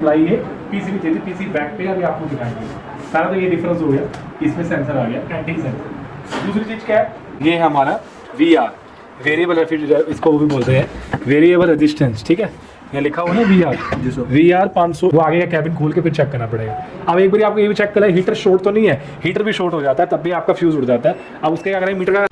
लाइए पीसीबी दे दी, PC back पे अभी आपको दिखाएंगे सारा। तो ये डिफरेंस हो गया, इसमें सेंसर आ गया, एंटी सेंसर। दूसरी चीज़ क्या है, ये है हमारा VR वेरिएबल रेफ्रिजरेटर, इसको वो भी बोलते हैं वेरिएबल रेजिस्टेंस। ठीक है, ये लिखा हुआ ना VR 500। वो आगे का कैबिन खोल के फिर चेक करना पड़ेगा। अब एक बार आपको ये भी चेक करना है, हीटर शॉर्ट तो नहीं है। हीटर भी शॉर्ट हो जाता है तब भी आपका फ्यूज उड़ जाता है। अब उसके क्या करें, मीटर का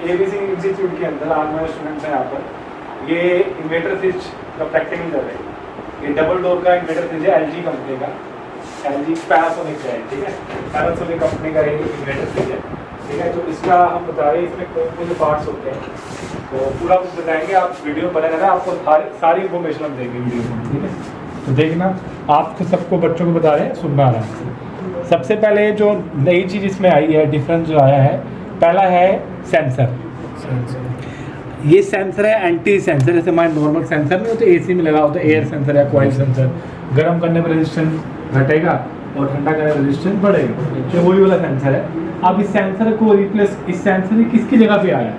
ABC इंस्टीट्यूट के अंदर आज मेरे स्टूडेंट्स हैं यहाँ पर। ये इन्वर्टर फ्रिज का प्रैक्टिकल कर रहे हैं। ये डबल डोर का इन्वर्टर फ्रिज है, LG कंपनी का, LG पैनासोनिक का है। ठीक है, पैनासोनिक कंपनी का ये इन्वर्टर फ्रिज है। ठीक है, तो इसका हम बता रहे हैं इसमें कौन कौन से पार्ट्स होते हैं, तो पूरा कुछ बताएंगे। आप वीडियो बने रहना, आपको सारी इन्फॉर्मेशन हम देंगे वीडियो में। ठीक है, तो देखना, आपको सबको बच्चों को बता रहे हैं, सुनना आराम से। सबसे पहले जो नई चीज़ इसमें आई है, डिफरेंस जो आया है, पहला है सेंसर। ये सेंसर है एंटी सेंसर। जैसे हमारे नॉर्मल सेंसर नहीं होते, AC में लगा होता है एयर सेंसर या कॉइल सेंसर। गर्म करने पर रेजिस्टेंस घटेगा और ठंडा करने पर रेजिस्टेंस बढ़ेगा, तो वही वाला सेंसर है। अब इस सेंसर को रिप्लेस, इस सेंसर किसकी जगह पे आया?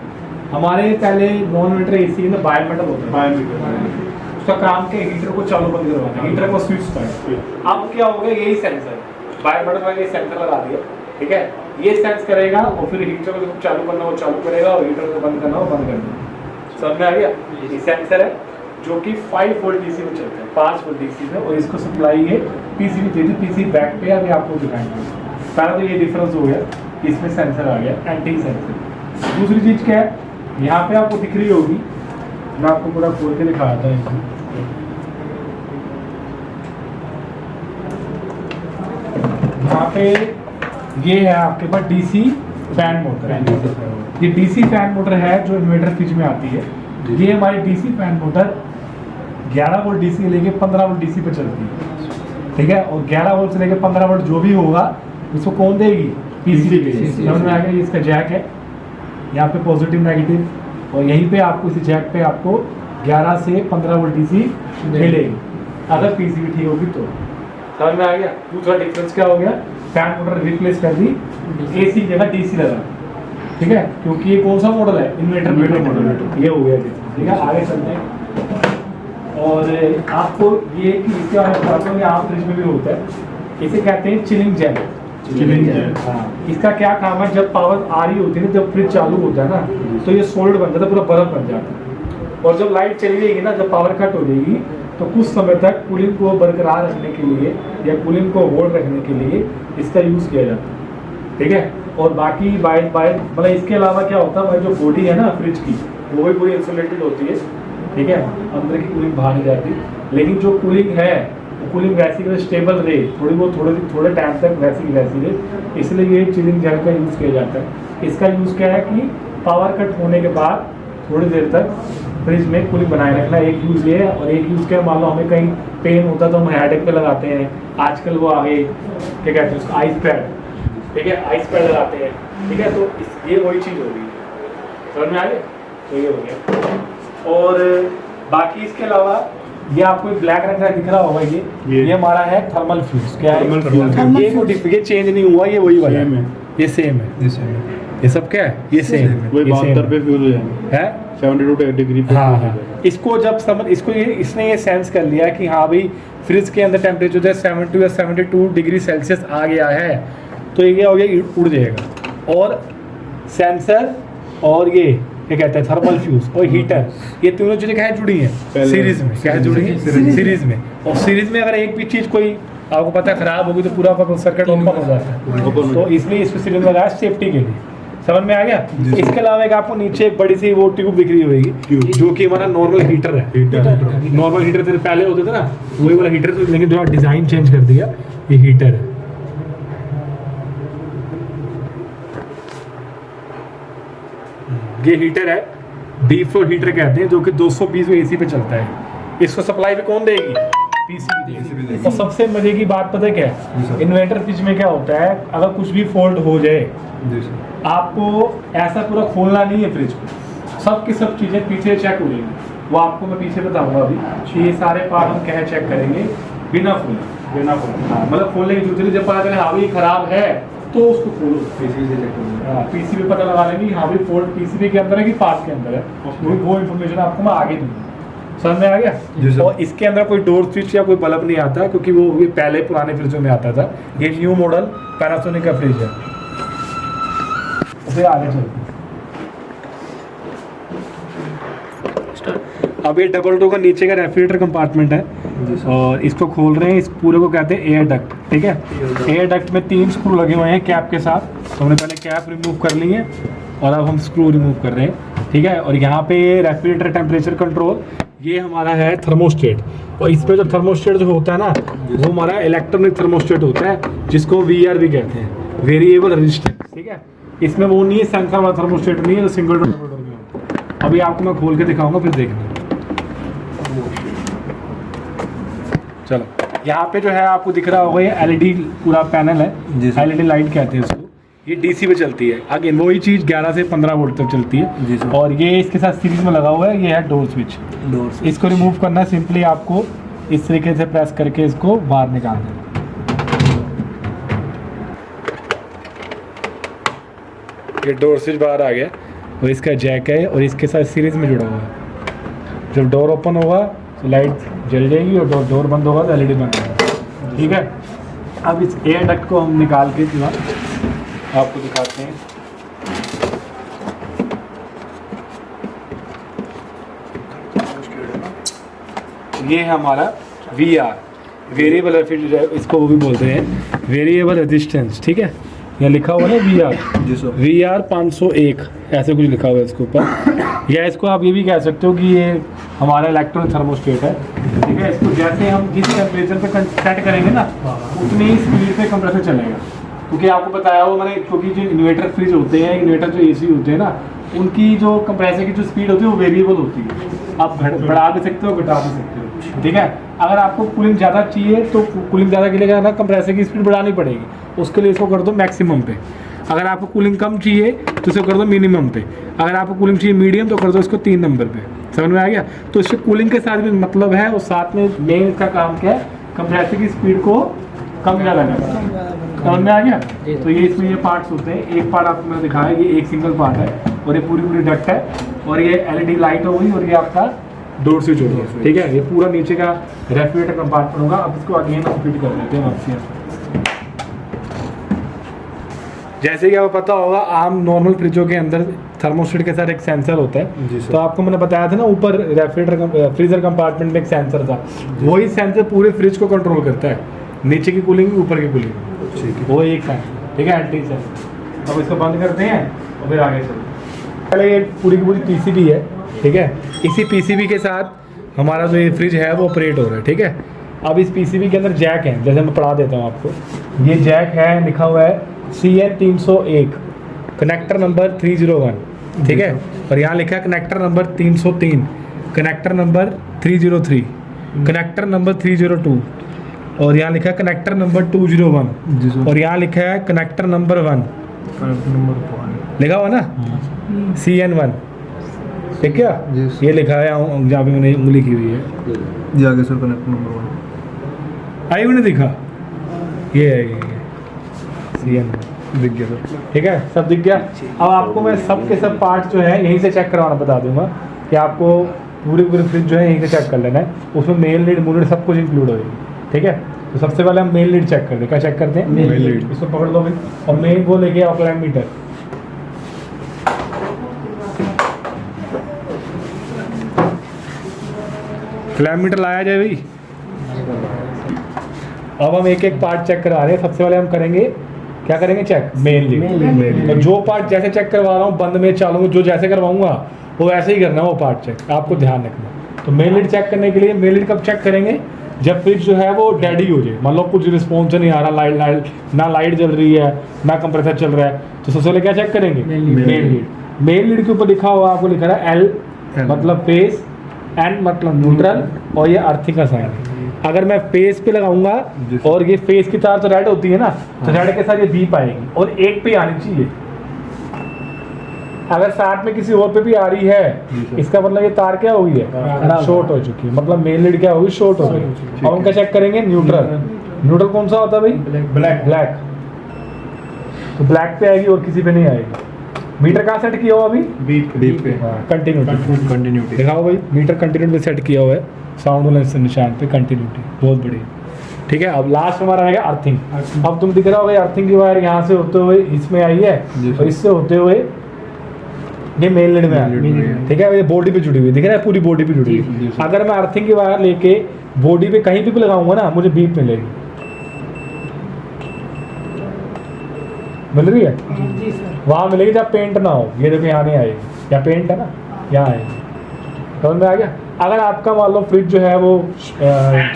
हमारे पहले नॉन मीटर AC में बायोमीटर होता है, उसका काम के हीटर को चालू बंद करवाना, हीटर को स्विच करना। अब क्या होगा, यही सेंसर बायोमीटर का ये सेंसर लगा दिया। ठीक है, ये सेंस करेगा और फिर हीटर को चालू करना वो चालू करेगा और हीटर को बंद करना वो बंद कर देगा। समझ में आ गया? ये सेंसर है जो कि 5 वोल्ट DC में चलता है, 5 वोल्ट DC में, और इसको सप्लाई है PCB दे दी, PC बैक पे अभी आपको दिखाएंगे सारा। तो ये डिफरेंस हो गया, इसमें सेंसर आ गया, एंटी सेंसर। दूसरी चीज़ क्या है, यहाँ पे आपको दिख रही होगी, मैं आपको पूरा खोल के दिखाता हूँ। यहाँ पे ये है आपके पास DC फैन मोटर है। ये DC फैन मोटर है जो इन्वर्टर फ्रिज में आती है। ये हमारी DC fan motor 11 volt DC से लेके 15 वोल्ट DC पे चलती है। ठीक है, और 11 वोल्ट से लेके 15 वोल्ट जो भी होगा उसको कौन देगी? PCB देगी। समझ में आ गया? इसका जैक है यहाँ पे, पॉजिटिव नेगेटिव, और यहीं पे आपको इस जैक पे आपको 11 से 15 वोल्ट DC मिलेगी अगर PCB ठीक होगी तो। समझ में आ गया? दूसरा डिफरेंस क्या हो गया, फैन मोटर रिप्लेस कर दी, AC जगह DC लगा। ठीक है, क्योंकि ये कौन सा मॉडल है, इन्वर्टर मॉडल, ये हो गया। ठीक है, आगे चलते हैं। और आपको ये कि इसके बारे में बताता हूँ, यहाँ फ्रिज में भी होता है, इसे कहते हैं चिलिंग जेल। हाँ, इसका क्या काम है, जब पावर आ रही होती है ना, जब फ्रिज चालू होता है ना, तो ये सोल्ड बन जाता है, पूरा बर्फ बन जाता है। और जब लाइट चली जाएगी ना, जब पावर कट हो जाएगी, तो कुछ समय तक कूलिंग को बरकरार रखने के लिए या कूलिंग को होल्ड रखने के लिए इसका यूज़ किया जाता है। ठीक है, और बाकी मतलब इसके अलावा क्या होता है, जो बॉडी है ना फ्रिज की, वो भी पूरी इंसुलेटेड होती है। ठीक है, अंदर की कूलिंग बाहर नहीं जाती, लेकिन जो कूलिंग है वो कूलिंग वैसी की स्टेबल रहे, थोड़े टाइम तक वैसी रहे, इसलिए ये चिलिंग जेल का यूज़ किया जाता है। इसका यूज़ क्या है कि पावर कट होने के बाद थोड़ी देर तक फ्रिज में कूलिंग बनाए रखना, एक यूज़ ये है। और एक यूज़ क्या, मान लो हमें कहीं पेन होता है तो हम हेडेक पे लगाते हैं, आजकल वो आ गए, क्या कहते हैं उसको, आइस पैड। ठीक है, आइस पैड लगाते हैं। ठीक है, तो ये वही चीज़ हो रही है। समझ में आ गया? तो ये हो गया। और बाकी इसके अलावा ये आपको ब्लैक रंग का दिख रहा होगा, ये हमारा है थर्मल फ्यूज। क्या है ये चेंज नहीं हुआ, ये वही वाला है, ये सेम है। ये सब क्या है, ये सेम है, वही 72 पे फ्यूज हो जाएगा है, 72 डिग्री पे। हाँ, इसको जब इसने ये सेंस कर लिया कि हाँ भाई फ्रिज के अंदर टेम्परेचर जो है 70 या 72 डिग्री सेल्सियस आ गया है, तो ये क्या हो गया, उड़ जाएगा। और सेंसर और ये क्या कहते हैं थर्मल फ्यूज और हीटर, ये तीनों चीज़ें क्या है, जुड़ी हैं सीरीज में। क्या है, जुड़ी हैं सीरीज में। और सीरीज में अगर एक भी चीज़ कोई आपको पता है खराब होगी तो पूरा सर्किट ओपन हो जाता है, तो इसलिए इसको सीरीज में लगाया सेफ्टी के लिए। समझ में आ गया? इसके अलावा एक आपको नीचे एक बड़ी सी वो ट्यूब दिख रही होगी, जो कि हमारा नॉर्मल हीटर है। नॉर्मल हीटर तेरे पहले होते थे ना, वही वाला हीटर, लेकिन थोड़ा डिजाइन चेंज कर दिया, ये हीटर है। ये हीटर है, डीप फ्लोर हीटर कहते हैं, जो कि 220 AC पे चलता है। इसको सप्लाई भी कौन देगी? PCB देगी। और सबसे मजे की बात पता है क्या है, इन्वर्टर फ्रिज में क्या होता है, अगर कुछ भी फॉल्ट हो जाए, आपको ऐसा पूरा खोलना नहीं है फ्रिज को, सब की सब चीज़ें पीछे चेक हो जाएंगी। वो आपको मैं पीछे बताऊंगा अभी। ये सारे पार्ट हम चेक करेंगे बिना खोले। मतलब खोलने की जरूरत नहीं, जब पता चले हाँ भाई खराब है तो उसको खोलो, पीसीबी से चेक करना है। पीसीबी पता लगा लेंगे हाँ भाई फॉल्ट पीसीबी के अंदर है कि पार्ट के अंदर है, वो इन्फॉर्मेशन आपको मैं आगे दूंगा। समझ में आ जी गया। सर। और इसके अंदर कोई डोर स्विच या कोई बल्ब नहीं आता है, क्योंकि वो ये पहले पुराने फ्रिजों में आता था। ये न्यू मॉडल पैनासोनिक का फ्रिज है। उसे आगे चलते हैं। अब ये डबल डोर का नीचे का रेफ्रिजरेटर कंपार्टमेंट है और इसको खोल रहे हैं। इस पूरे को कहते हैं एयर डक्ट, ठीक है। एयर डक्ट में 3 स्क्रू लगे हुए हैं कैप के साथ, तो हमने पहले कैप रिमूव कर ली है और अब हम स्क्रू रिमूव कर रहे हैं, ठीक है। और यहाँ पे रेफ्रिजरेटर टेम्परेचर कंट्रोल, ये हमारा है थर्मोस्टेट, और इस पे जो थर्मोस्टेट जो होता है ना वो हमारा इलेक्ट्रॉनिक थर्मोस्टेट होता है, जिसको VR भी कहते हैं, वेरिएबल रेजिस्टेंस, ठीक है। इसमें वो नहीं है संख्या वाला थर्मोस्टेट नहीं है जो सिंगल डोर में होता है। अभी आपको मैं खोल के दिखाऊंगा फिर देखना। चलो यहाँ पे जो है आपको दिख रहा होगा ये LED पूरा पैनल है, LED लाइट कहते हैं इसको। ये DC पे चलती है, आगे वही चीज़ 11 से 15 वोल्ट तक चलती है। और ये इसके साथ सीरीज में लगा हुआ है, ये है डोर स्विच। इसको रिमूव करना है, सिंपली आपको इस तरीके से प्रेस करके इसको बाहर निकाल देना। ये डोर स्विच बाहर आ गया और इसका जैक है और इसके साथ सीरीज में जुड़ा हुआ है। जब डोर ओपन होगा तो लाइट जल जाएगी और डोर बंद होगा तो LED बंद होगा, ठीक है। अब इस एयर डक्ट को हम निकाल के जो आपको दिखाते हैं। ये है हमारा VR, वेरिएबल रेफ्रिजरेटर, इसको वो भी बोलते हैं वेरिएबल रेजिस्टेंस, ठीक है। यहाँ लिखा हुआ है VR 501 ऐसे कुछ लिखा हुआ है इसके ऊपर। या इसको आप ये भी कह सकते हो कि ये हमारा इलेक्ट्रॉनिक थर्मोस्टेट है, ठीक है। इसको जैसे हम जिस टेम्परेचर पे सेट करेंगे ना उतनी ही स्पीड पे कंप्रेसर चलेगा, क्योंकि आपको बताया हो मैंने, क्योंकि जो इन्वर्टर फ्रिज होते हैं, इन्वर्टर जो AC होते हैं ना, उनकी जो कंप्रेसर की जो स्पीड होती है वो वेरिएबल होती है। आप बढ़ा भी सकते हो, घटा भी सकते हो, ठीक है। अगर आपको कूलिंग ज़्यादा चाहिए तो कूलिंग ज़्यादा के लिए ना कंप्रेसर की स्पीड बढ़ानी पड़ेगी, उसके लिए इसको कर दो मैक्सिमम पे। अगर आपको कूलिंग कम चाहिए तो इसको कर दो मिनिमम पे। अगर आपको कूलिंग चाहिए मीडियम तो कर दो इसको 3 नंबर पे। समझ में आ गया। तो इससे कूलिंग के साथ भी मतलब है और साथ में मेन इसका काम क्या है, कंप्रेसर की स्पीड को कम ज़्यादा करना। समझ में आ गया। तो ये इसमें ये पार्ट्स होते हैं। एक पार्ट आपको मैंने दिखाया, ये एक सिंगल पार्ट है और ये पूरी डक्ट है और ये LED लाइट हो गई और ये आपका डोर स्विच हो गया, ठीक है। ये पूरा नीचे का रेफ्रिजरेटर कंपार्टमेंट होगा। अब इसको अगेन हम फिट कर देते हैं वापस। जैसे कि आपको पता होगा आम नॉर्मल फ्रिजों के अंदर थर्मोस्टेट के साथ एक सेंसर होता है, तो आपको मैंने बताया था ना ऊपर रेफ्रिजरेटर फ्रीजर कंपार्टमेंट में एक सेंसर था, वही सेंसर पूरे फ्रिज को कंट्रोल करता है, नीचे की कूलिंग ऊपर की कूलिंग, वो एक सेंसर, ठीक है, एंटी सेंसर। अब इसको बंद करते हैं और फिर आगे चलते हैं। पहले ये पूरी की पूरी PCB है, ठीक है। इसी PCB के साथ हमारा जो ये फ्रिज है वो ऑपरेट हो रहा है, ठीक है। अब इस PCB के अंदर जैक है, जैसे मैं पढ़ा देता हूँ आपको। ये जैक है, लिखा हुआ है CN 301 कनेक्टर नंबर 301, ठीक है। और यहाँ लिखा है connector number 303, connector number 303, connector number 302, और यहाँ लिखा है कनेक्टर नंबर 201, और यहाँ लिखा है कनेक्टर नंबर 1 लिखा हुआ ना, CN1, ठीक है। ये लिखा है जहाँ पे मैंने उंगली की हुई है, ये आगे सर कनेक्टर नंबर 1 आई मैंने दिखा, ये है CN दिख गया सर, ठीक है, सब दिख गया। अब आपको मैं सब के सब पार्ट जो है यहीं से चेक करवाना बता दूंगा कि आपको पूरे फ्रिज जो है यहीं से चेक कर लेना है। उसमें मेल लीड मूल लीड सब कुछ इंक्लूड होगी, ठीक है। तो सबसे पहले हम मेल लीड चेक करते हैं। क्या चेक करते हैं? Male lead. इसको पकड़ लो भाई, और मेन वो लेके आओ क्लैम्प मीटर। क्लैम्प मीटर लाया जाए भाई। अब हम एक एक पार्ट चेक करा रहे हैं। सबसे पहले हम करेंगे, क्या करेंगे, चेक मेन लीड। और जो पार्ट जैसे चेक करवा रहा हूँ बंद में चालू में जो जैसे करवाऊंगा वो वैसे ही करना है वो पार्ट चेक, आपको ध्यान रखना। तो मेन लीड चेक करने के लिए मेन लीड कब चेक करेंगे? जब फ्रिज जो है वो डेडी हो जाए, मान लो कुछ रिस्पॉन्स नहीं आ रहा, ना लाइट जल रही है ना कंप्रेसर चल रहा है, तो सबसे पहले क्या चेक करेंगे? Main lead. मेन लीड के ऊपर लिखा हुआ आपको लिखा है L मतलब फेस, N मतलब न्यूट्रल, और ये अर्थिंग का साइन है। अगर मैं फेस पे लगाऊंगा और ये फेस की तार तो रेड होती है ना, तो रेड के साथ ये बीप आएगी और एक पे आनी चाहिए। अगर साथ में किसी और पे भी आ रही है, इसका मतलब ये तार क्या हो गई है? शॉर्ट हो चुकी है, मतलब मेन लीड क्या होगी? शॉर्ट हो गई। और उनका चेक करेंगे न्यूट्रल। न्यूट्रल कौन सा होता है भाई? ब्लैक। तो ब्लैक पे आएगी और किसी पे नहीं आएगी। मीटर कहाँ सेट किया हुआ अभी? बीप पे। हाँ, कंटिन्यूटी दिखाओ भाई, मीटर कंटिन्यूटी पे सेट किया हुआ है, साउंड वाले निशान पे कंटिन्यूटी, बहुत बढ़िया। ठीक है, अब लास्ट हमारा रहेगा अर्थिंग। अब तुम दिख रहा होगा अर्थिंग की वायर यहाँ से होते हुए इसमें आई है और इससे होते हुए ये मेन लीड में आई। ठीक है, ये बॉडी पे जुड़ी हुई दिख रहा है, पूरी बॉडी पे जुड़ी हुई। अगर मैं अर्थिंग की वायर लेके बॉडी पे कहीं भी लगाऊंगा ना, मुझे बीप मिलेगी, मिल रही है जी सर। वहाँ मिलेगी जब पेंट ना हो। ये देखो यहाँ नहीं आएगी, या पेंट है ना, यहाँ आएगी। समझ में आ गया? अगर आपका मान लो फ्रिज जो है वो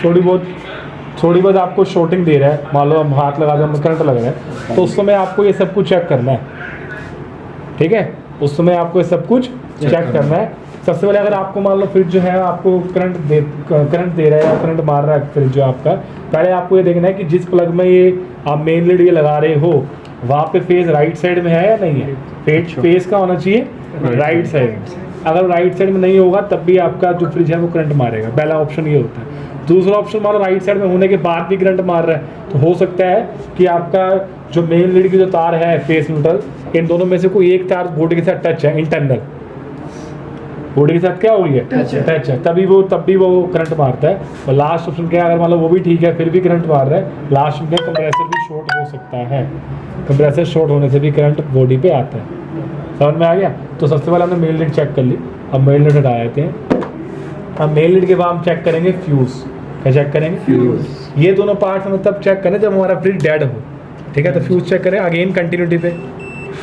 थोड़ी बहुत आपको शॉर्टिंग दे रहा है, मान लो हम हाथ लगा दें करंट लग रहा है, तो उस समय आपको ये सब कुछ चेक करना है। ठीक है, उस समय आपको ये सब कुछ चेक करना है। सबसे पहले अगर आपको मान लो फ्रिज जो है आपको करंट दे रहा है या करंट मार रहा है फ्रिज जो आपका, पहले आपको ये देखना है कि जिस प्लग में ये आप मेन लीड ये लगा रहे हो वहाँ पे फेज राइट साइड में है या नहीं है। फेज का होना चाहिए राइट साइड। अगर राइट साइड में नहीं होगा तब भी आपका जो फ्रिज है वो करंट मारेगा। पहला ऑप्शन ये होता है। दूसरा ऑप्शन मान लो राइट साइड में होने के बाद भी करंट मार रहा है, तो हो सकता है कि आपका जो मेन लीड की जो तार है फेस न्यूट्रल, इन दोनों में से कोई एक तार बॉडी के साथ टच है, इंटरनल बॉडी के साथ क्या हो गई है, टच है, तब भी वो करंट मारता है। और लास्ट ऑप्शन क्या है, अगर मान लो वो भी ठीक है फिर भी करंट मार रहा है, लास्ट में कंप्रेसर भी शॉर्ट हो सकता है। कंप्रेसर शॉर्ट होने से भी करंट बॉडी पे आता है। समझ में आ गया? तो सबसे पहले हमने मेन लीड चेक कर ली, अब मेन लीड हटा देते हैं। अब मेन लीड के बाद हम चेक करेंगे फ्यूज। क्या चेक करेंगे? फ्यूज। ये दोनों पार्ट हमें तब चेक करें जब हमारा फ्रिज डेड हो। ठीक है, तो फ्यूज चेक करें अगेन कंटिन्यूटी पे।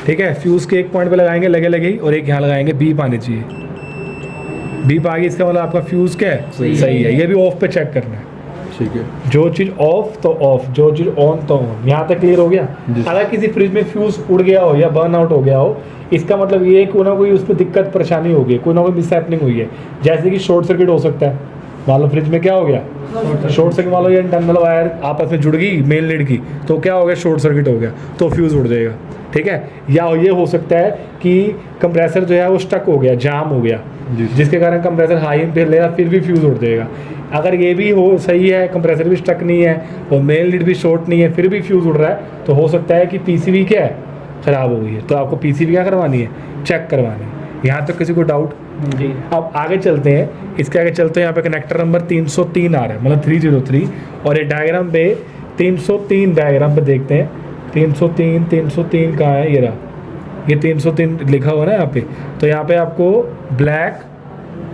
ठीक है, फ्यूज के एक पॉइंट पे लगाएंगे लगे ही, और एक यहाँ लगाएंगे, बीप आनी चाहिए। बीप आ गई, इसका मतलब आपका फ्यूज क्या है, सही है। ये भी ऑफ पे चेक करना है। ठीक है, जो चीज़ ऑफ तो ऑफ, जो चीज़ ऑन तो ऑन। यहाँ तक क्लियर हो गया? अगर किसी फ्रिज में फ्यूज उड़ गया हो या बर्न आउट हो गया हो, इसका मतलब ये कोई ना कोई उसमें दिक्कत परेशानी हो गई, कोई ना कोई मिसहैपनिंग हुई है। जैसे कि शॉर्ट सर्किट हो सकता है, मान लो फ्रिज में क्या हो गया, शॉर्ट सर्किट। मान लो ये इंटरनल वायर आपस में जुड़ गई मेन लीड की, तो क्या हो गया, शॉर्ट सर्किट हो गया, तो फ्यूज उड़ जाएगा। ठीक है, या ये हो सकता है कि कंप्रेसर जो है वो स्टक हो गया, जाम हो गया, जिसके कारण कंप्रेसर हाई पे ले रहा, फिर भी फ्यूज उड़ जाएगा। अगर ये भी हो सही है, कंप्रेसर भी स्टक नहीं है और मेन लीड भी शॉर्ट नहीं है, फिर भी फ्यूज उड़ रहा है, तो हो सकता है कि पीसीबी क्या है, खराब हो गई है। तो आपको पीसीबी क्या करवानी है, चेक करवानी है। यहाँ तक किसी को डाउट? जी। अब आगे चलते हैं, इसके आगे चलते हैं। यहाँ पे कनेक्टर नंबर 303 आ रहा है, मतलब 303, और ये डायग्राम पे 303 डायग्राम पे देखते हैं। 303 कहाँ है, ये रहा, ये 303 लिखा हुआ है ना यहाँ पे। तो यहाँ पे आपको ब्लैक,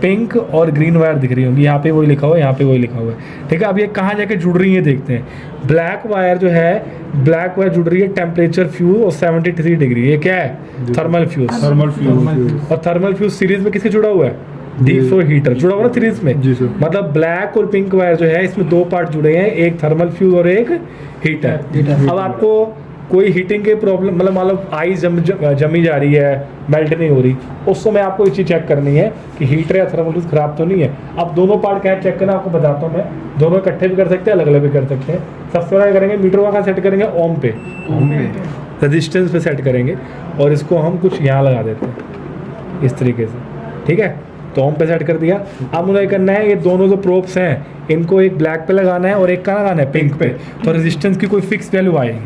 पिंक और ग्रीन वायर दिख रही होंगी, यहाँ पे वही लिखा हुआ है, यहाँ पे वही लिखा हुआ है। ठीक है, अब ये कहाँ जाके जुड़ रही है देखते हैं। ब्लैक वायर जो है, ब्लैक वायर जुड़ रही है टेम्परेचर फ्यूज और 73 डिग्री। ये क्या है, थर्मल फ्यूज। और थर्मल फ्यूज सीरीज में किसके जुड़ा हुआ है, डीप फ्लो हीटर जुड़ा हुआ ना सीरीज में। मतलब ब्लैक और पिंक वायर जो है इसमें दो पार्ट जुड़े हैं, एक थर्मल फ्यूज और एक हीटर। अब आपको कोई हीटिंग के प्रॉब्लम, मतलब मान लो आइस जमी जा रही है, मेल्ट नहीं हो रही, उस समय आपको ये चीज़ चेक करनी है कि हीटर या थर्मल फ्यूज खराब तो नहीं है। अब दोनों पार्ट क्या चेक करना आपको बताता हूँ मैं, दोनों इकट्ठे भी कर सकते हैं, अलग अलग भी कर सकते हैं। सबसे पहले करेंगे मीटर का सेट करेंगे ओम पे, रजिस्टेंस पे सेट करेंगे, और इसको हम कुछ यहाँ लगा देते हैं इस तरीके से। ठीक है, तो ओम पे सेट कर दिया। अब मुझे करना है, ये दोनों जो प्रोब्स हैं इनको एक ब्लैक पे लगाना है और एक कहाँ लगाना है, पिंक पे। तो रेजिस्टेंस की कोई फिक्स वैल्यू आएगी,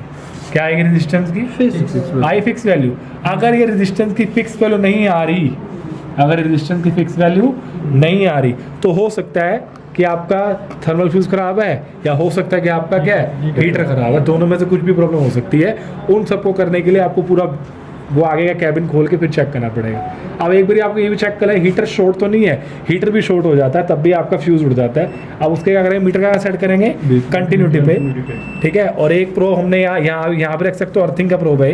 क्या आएगी रेजिस्टेंस की, आई फिक्स वैल्यू। अगर ये रेजिस्टेंस की फिक्स वैल्यू नहीं आ रही, अगर रेजिस्टेंस की फिक्स वैल्यू नहीं आ रही, तो हो सकता है कि आपका थर्मल फ्यूज खराब है, या हो सकता है कि आपका क्या है, हीटर खराब है। दोनों में से कुछ भी प्रॉब्लम हो सकती है। उन सबको करने के लिए आपको पूरा वो आगे का कैबिन खोल के फिर चेक करना पड़ेगा। अब एक बार आपको ये भी चेक करना है हीटर शॉर्ट तो नहीं है, हीटर भी शॉर्ट हो जाता है तब भी आपका फ्यूज उड़ जाता है। अब उसके क्या करेंगे, मीटर का सेट करेंगे कंटिन्यूटी पे। ठीक है, और एक प्रोब हमने यहाँ पे रख सकते हो, अर्थिंग का प्रोब है,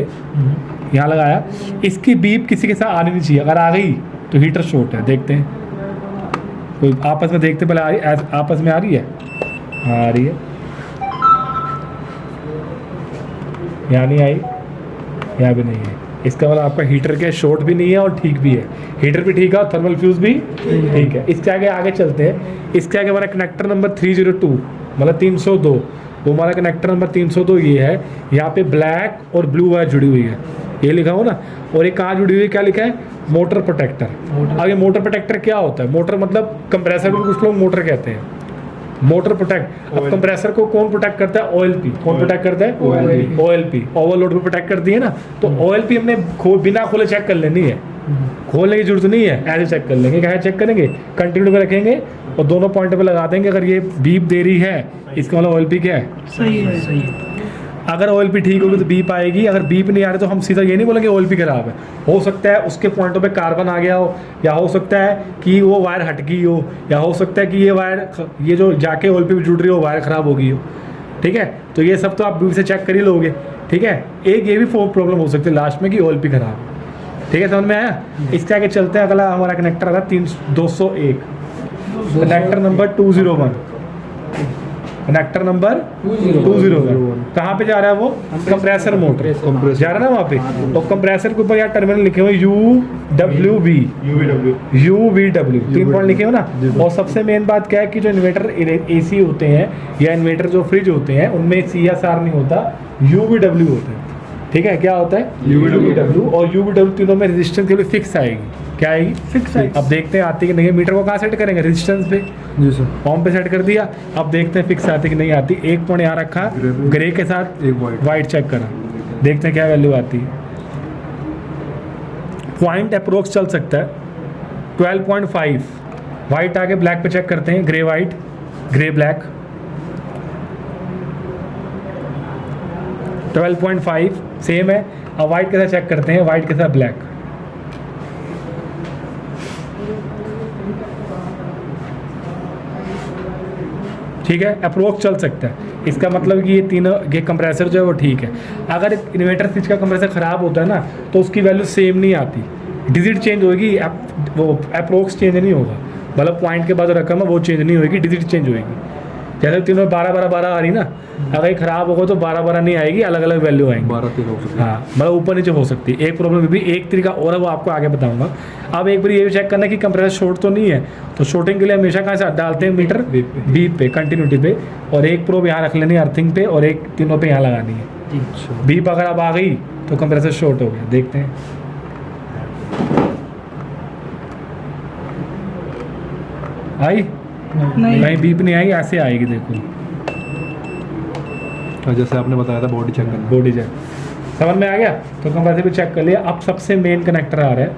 यहाँ लगाया। इसकी बीप किसी के साथ आनी नहीं चाहिए, अगर आ गई तो हीटर शॉर्ट है। देखते हैं, कोई आपस में देखते पहले, आपस में आ रही है, हाँ आ रही है, यहाँ नहीं आई, यहाँ भी नहीं है। इसका मतलब आपका हीटर के शॉर्ट भी नहीं है और ठीक भी है, हीटर भी ठीक है और थर्मल फ्यूज भी ठीक है। इसके आगे चलते हैं। इसके आगे हमारा कनेक्टर नंबर 302 मतलब 302, वो हमारा कनेक्टर नंबर 302 ये है। यहाँ पे ब्लैक और ब्लू वायर जुड़ी हुई है, ये लिखा हो ना। और ये कहाँ जुड़ी हुई है, क्या लिखा है, मोटर प्रोटेक्टर। अब ये मोटर प्रोटेक्टर क्या होता है, मोटर मतलब कंप्रेसर को कुछ लोग मोटर कहते हैं। Motor protect. अब कंप्रेसर को कौन प्रोटेक्ट करता है? OLP। कौन प्रोटेक्ट करता है? OLP। ओवरलोड को प्रोटेक्ट करती है ना, तो OLP हमने बिना खोले चेक कर लेनी है, खोलने की जरूरत नहीं है, ऐसे चेक कर लेंगे। क्या चेक करेंगे? कंटिन्यू पे रखेंगे और दोनों पॉइंट पे लगा देंगे। अगर ये बीप दे रही है, इसका मतलब OLP क्या है? सही है। अगर OLP ठीक होगी तो बीप आएगी, अगर बीप नहीं आ रही तो हम सीधा ये नहीं बोलेंगे OLP खराब है। हो सकता है उसके पॉइंटों पे कार्बन आ गया हो, या हो सकता है कि वो वायर हट गई हो, या हो सकता है कि ये वायर, ये जो जाके OLP पे जुड़ रही हो वायर ख़राब हो गई हो। ठीक है, तो ये सब तो आप बीप से चेक कर ही लोगे। ठीक है, एक ये भी प्रॉब्लम हो सकती है लास्ट में कि OLP खराब है। ठीक है, समझ में आया? इसके आगे चलते हैं। अगला हमारा कनेक्टर आता है 201, कनेक्टर नंबर 201, कनेक्टर नंबर 201 कहाँ पे जा रहा है वो? कंप्रेसर मोटर जा रहा है ना वहाँ पे। तो कंप्रेसर के ऊपर यार टर्मिनल लिखे हुए UWV, 3 पॉइंट लिखे हुए ना। और सबसे मेन बात क्या है कि जो इन्वर्टर AC होते हैं या इन्वर्टर जो फ्रिज होते हैं उनमें CSR नहीं होता, UVW होता है। ठीक है, क्या होता है? UVW। और UVW तीनों में रेजिस्टेंस के लिए फिक्स आएगी। क्या आएगी? फिक्स आएगी। अब देखते हैं आती कि नहीं है। मीटर को कहाँ सेट करेंगे? रेजिस्टेंस पे। जी सर। ऑन पे सेट कर दिया। अब देखते हैं फिक्स आती कि नहीं आती। एक पॉइंट यहाँ रखा ग्रे के साथ, एक वाइट चेक करा, देखते हैं क्या वैल्यू आती है। पॉइंट अप्रोक्स चल सकता है 12.5। वाइट आगे ब्लैक पे चेक करते हैं, grey white, grey black. 12.5 same है। अब वाइट के साथ चेक करते हैं, वाइट के साथ ब्लैक। ठीक है, अप्रोक्स चल सकता है। इसका मतलब कि ये तीनों, ये कंप्रेसर जो है वो ठीक है। अगर इन्वर्टर स्विच का कंप्रेसर ख़राब होता है ना तो उसकी वैल्यू सेम नहीं आती, डिजिट चेंज होगी, वो अप्रोक्स चेंज नहीं होगा। मतलब पॉइंट के बाद जो रकम है वो चेंज नहीं होगी, डिजिट चेंज होगी। जैसे तीनों 12 आ रही ना, अगर ये ख़राब होगा तो 12 नहीं आएगी, अलग अलग वैल्यू आएंगी। 12-13 हो सकता है। हाँ, मतलब ऊपर नीचे हो सकती है। एक प्रॉब्लम भी, एक तरीका और है वो आपको आगे बताऊंगा। अब एक बार ये भी चेक करना है कि कंप्रेसर शॉर्ट तो नहीं है। तो शॉर्टिंग के लिए हमेशा कहाँ से डालते हैं? मीटर बीप पे, कंटिन्यूटी पे। और एक प्रोब यहाँ रख लेनी है अर्थिंग पे, और एक तीनों पे यहाँ लगानी है। अच्छा। बीप अगर अब आ गई तो कंप्रेसर शॉर्ट हो गया। देखते हैं, आई? कहीं बीप नहीं आई, ऐसे आएगी। देखो जैसे आपने बताया था बॉडी चेक करना। बॉडी चेक समझ में आ गया। तो कंप्रेसर भी चेक कर लिया। अब सबसे मेन कनेक्टर आ रहा है,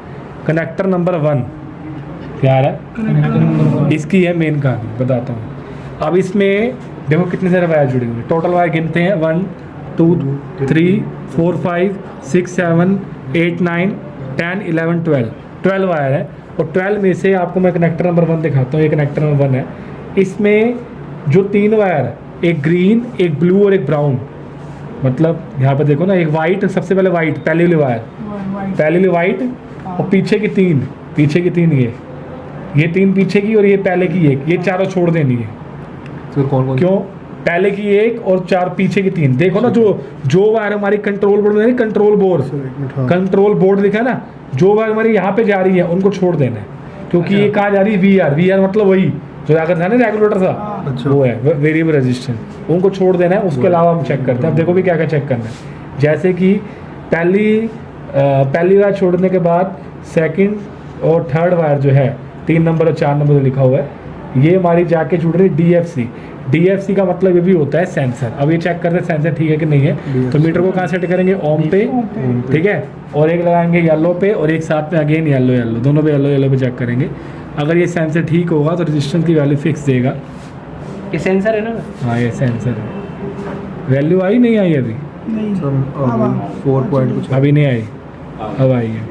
कनेक्टर नंबर 1। क्या आ रहा है? इसकी है मेन कहानी, बताता हूँ। अब इसमें देखो कितने सारे वायर जुड़े हुए। टोटल वायर गिनते हैं 1 2 3 4 5 6 7 8 9 10 11 12 वायर है। और 12 में से आपको मैं कनेक्टर नंबर 1 दिखाता हूँ। ये कनेक्टर नंबर 1 है। इसमें जो 3 वायर है, एक ग्रीन, एक ब्लू और एक ब्राउन, मतलब यहाँ पर देखो ना, एक वाइट, सबसे पहले वाइट, पहले वाली वायर, पहले वाली वाइट, और पीछे की 3 ये 3 पीछे की और ये पहले की एक, ये चारों छोड़ देनी है। फिर कौन क्यों? पहले की एक और 4 पीछे की 3। देखो ना, जो वायर हमारी कंट्रोल बोर्ड में, कंट्रोल बोर्ड लिखा है ना, जो वायर हमारी यहाँ पे जा रही है उनको छोड़ देना है। क्योंकि ये कहाँ जा रही है? VR मतलब वही जो अगर था ना रेगुलेटर था, अच्छा। वो है वेरिएबल रेजिस्टेंस, उनको छोड़ देना है। उसके अलावा हम चेक करते हैं। अब देखो भी क्या क्या चेक करना है। जैसे कि पहली वायर छोड़ने के बाद सेकंड और थर्ड वायर जो है, 3 नंबर और 4 नंबर जो लिखा हुआ है, ये हमारी जाके जुड़ रही है DFC का मतलब ये भी होता है सेंसर। अब ये चेक करते हैं सेंसर ठीक है कि नहीं है। तो मीटर को कहाँ सेट करेंगे? ऑन पे, ठीक है। और एक लगाएंगे येलो पे, और एक साथ में अगेन येलो, दोनों पे येलो पे चेक करेंगे। अगर ये सेंसर ठीक होगा तो रेजिस्टेंस की वैल्यू फिक्स देगा। ये सेंसर है ना? हाँ, ये सेंसर है। वैल्यू आई नहीं आई अभी? 4 पॉइंट कुछ अभी नहीं आई, अब आई है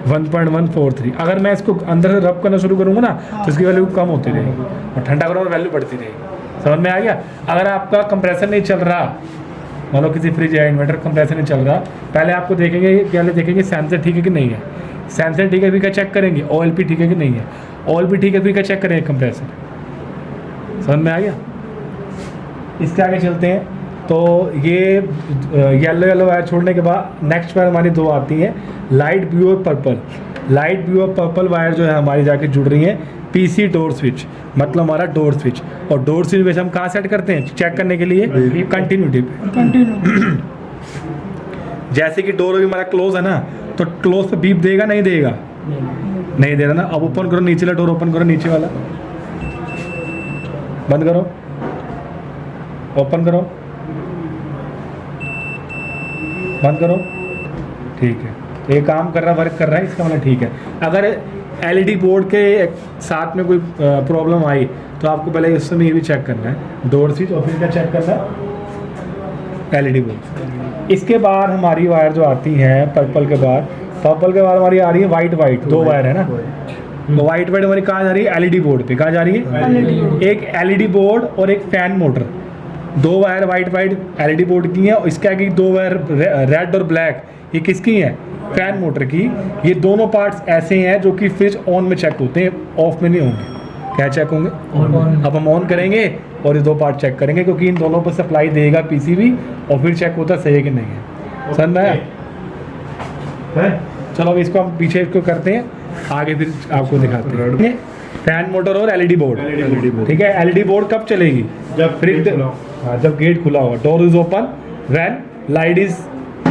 1.143। अगर मैं इसको अंदर से रब करना शुरू करूँगा ना तो इसकी वैल्यू कम होती रहेगी, और ठंडा करूँगा वैल्यू बढ़ती रहेगी। समझ में आ गया? अगर आपका कंप्रेसर नहीं चल रहा, मान लो किसी फ्रिज या इन्वर्टर कंप्रेसर नहीं चल रहा, पहले आपको देखेंगे सेंसर ठीक है कि नहीं है। सेंसर ठीक है फिर क्या चेक करेंगे? OLP ठीक है कि नहीं है। OLP ठीक है फिर क्या चेक करेंगे? कंप्रेसर। समझ में आ गया? इसके आगे चलते हैं। तो ये येलो वायर छोड़ने के बाद नेक्स्ट वायर हमारी 2 आती हैं, लाइट ब्लू और पर्पल। लाइट ब्लू और पर्पल वायर जो है हमारी जाके जुड़ रही हैं PC डोर स्विच, मतलब हमारा डोर स्विच। और डोर स्विच वैसे हम कहाँ सेट करते हैं चेक करने के लिए? कंटिन्यूटी। जैसे कि डोर भी हमारा क्लोज है ना, तो क्लोज पे बीप देगा नहीं देगा? नहीं दे रहा ना। अब ओपन करो नीचे वाला डोर, ओपन करो नीचे वाला, बंद करो। ओपन करो, बंद करो, ठीक है। तो ये काम कर रहा है, वर्क कर रहा है, इसका मतलब ठीक है। अगर एलईडी बोर्ड के साथ में कोई प्रॉब्लम आई तो आपको पहले इस समय ये भी चेक करना है, डोर स्विच और फिर क्या चेक करना है, एलईडी बोर्ड। इसके बाद हमारी वायर जो आती है पर्पल के बाद हमारी आ रही है वाइट, दो वायर है ना। तो वाइट हमारी कहाँ जा रही है, एलईडी बोर्ड पे। कहाँ जा रही है, एक एलईडी बोर्ड और एक फैन मोटर, दो वायर वाइट एलईडी बोर्ड की हैं। और इसके आगे दो वायर रेड और ब्लैक, ये किसकी हैं, फैन मोटर की। ये दोनों पार्ट्स ऐसे हैं जो कि फ्रिज ऑन में चेक होते हैं, ऑफ में नहीं होंगे। क्या चेक होंगे, अब हम ऑन करेंगे और ये दो पार्ट चेक करेंगे, क्योंकि इन दोनों पर सप्लाई देगा पीसीबी और फिर चेक होता सही है कि नहीं है। समझ में आया? चलो अब इसको हम पीछे इसको करते हैं, आगे फिर आपको दिखाते हैं। फैन मोटर और एलईडी बोर्ड, ठीक है। एलईडी बोर्ड कब चलेगी, जब फ्रिज, हाँ, जब गेट खुला होगा। Door is open when light is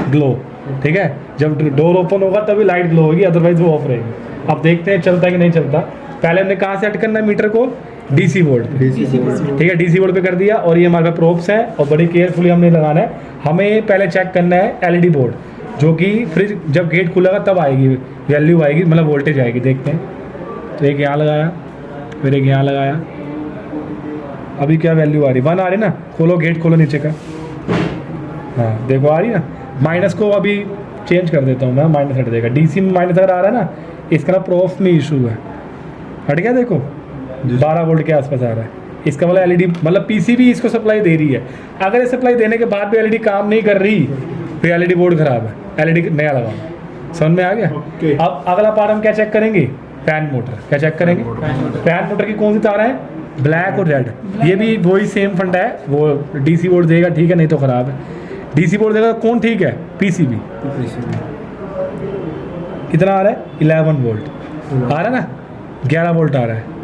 glow, ठीक है। जब डोर ओपन होगा तभी लाइट ग्लो होगी, अदरवाइज वो ऑफ रहेगी। अब देखते हैं चलता है कि नहीं चलता। पहले हमने कहाँ सेट करना है मीटर को, डीसी बोर्ड, ठीक है। डीसी बोर्ड पे कर दिया और ये हमारे प्रोब्स है और बड़ी केयरफुली हमने लगाना है। हमें पहले चेक करना है एलईडी बोर्ड, जो कि फ्रिज जब गेट खुलेगा तब आएगी वैल्यू, आएगी मतलब वोल्टेज आएगी। देखते हैं, तो एक यहाँ लगाया, फिर एक यहाँ लगाया, अभी क्या वैल्यू आ रही, 1 आ रही ना। खोलो गेट, खोलो नीचे का, हाँ देखो आ रही ना। माइनस को अभी चेंज कर देता हूँ मैं, माइनस हट देगा। डीसी में माइनस अगर आ रहा है ना, इसका ना प्रोफ में इशू है, हट गया देखो 12 वोल्ट के आसपास आ रहा है। इसका मतलब एलईडी मतलब पीसीबी इसको सप्लाई दे रही है। अगर ये सप्लाई देने के बाद भी एलईडी काम नहीं कर रही, फिर एलईडी बोर्ड खराब है, एलईडी नया लगाओ। समझ में आ गया? अब अगला पार्ट हम क्या चेक करेंगे, फैन मोटर। क्या चेक करेंगे, फैन मोटर की कौन सी तार है, ब्लैक और रेड। ये भी वही सेम फंडा है, वो डीसी बोर्ड देगा ठीक है, नहीं तो खराब है। डीसी बोर्ड देगा कौन ठीक है, पीसीबी। कितना आ रहा है, 11 वोल्ट आ रहा है ना, 11 वोल्ट आ रहा है।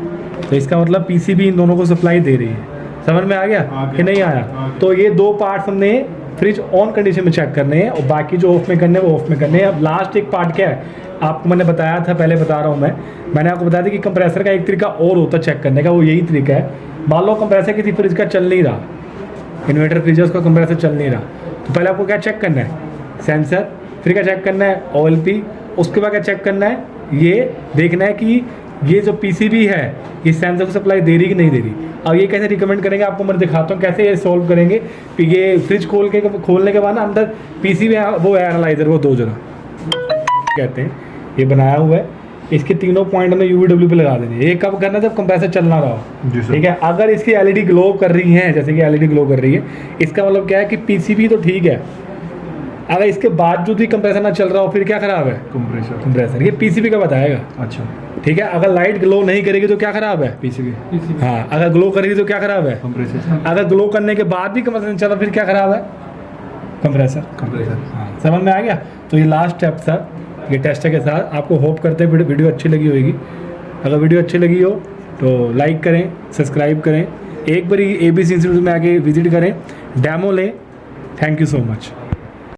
तो इसका मतलब पीसीबी इन दोनों को सप्लाई दे रही है। समझ में आ गया कि नहीं आया? तो ये दो पार्ट्स हमने फ्रिज ऑन कंडीशन में चेक करने हैं और बाकी जो ऑफ में करने हैं वो ऑफ में करने हैं। अब लास्ट एक पार्ट क्या है, आपको मैंने बताया था, पहले बता रहा हूँ मैंने आपको बताया था कि कंप्रेसर का एक तरीका और होता है चेक करने का, वो यही तरीका है। मान लो कंप्रेसर किसी फ्रिज का चल नहीं रहा, इन्वर्टर फ्रिज है उसका कंप्रेसर चल नहीं रहा, तो पहले आपको क्या चेक करना है, सेंसर। फिर क्या चेक करना है, OLP। उसके बाद क्या चेक करना है, ये देखना है कि ये जो पीसीबी है ये सेंसर को सप्लाई दे रही कि नहीं दे रही। अब ये कैसे रिकमेंड करेंगे आपको मैं दिखाता हूँ कैसे ये सॉल्व करेंगे। ये फ्रिज खोलने के बाद ना अंदर पीसीबी वो एनालाइजर, वो 2 जगह कहते हैं, ये बनाया हुआ है। इसके तीनों पॉइंट में UVW पे लगा देंगे। ये कब करना है, जब कंप्रेसर चल ना रहा हो, ठीक है। अगर इसकी एलईडी ग्लो कर रही है, जैसे कि एलईडी ग्लो कर रही है, इसका मतलब क्या है कि पीसीबी तो ठीक है। अगर इसके बावजूद भी कंप्रेसर ना चल रहा हो, फिर क्या खराब है, कंप्रेसर। ये पीसीबी का बताएगा, अच्छा ठीक है। अगर लाइट ग्लो नहीं करेगी तो क्या खराब है, पीसीबी। हाँ, अगर ग्लो करेगी तो क्या खराब है, कंप्रेसर। अगर ग्लो करने के बाद भी कंप्रेसर नहीं चल रहा, फिर क्या खराब है, कंप्रेसर। हाँ, समझ में आ गया? तो ये लास्ट स्टेप था ये टेस्टर के साथ। आपको होप करते हैं वीडियो अच्छी लगी होगी। अगर वीडियो अच्छी लगी हो तो लाइक करें, सब्सक्राइब करें, एक बार ABC इंस्टीट्यूट में आके विजिट करें, डेमो लें। Thank you so much.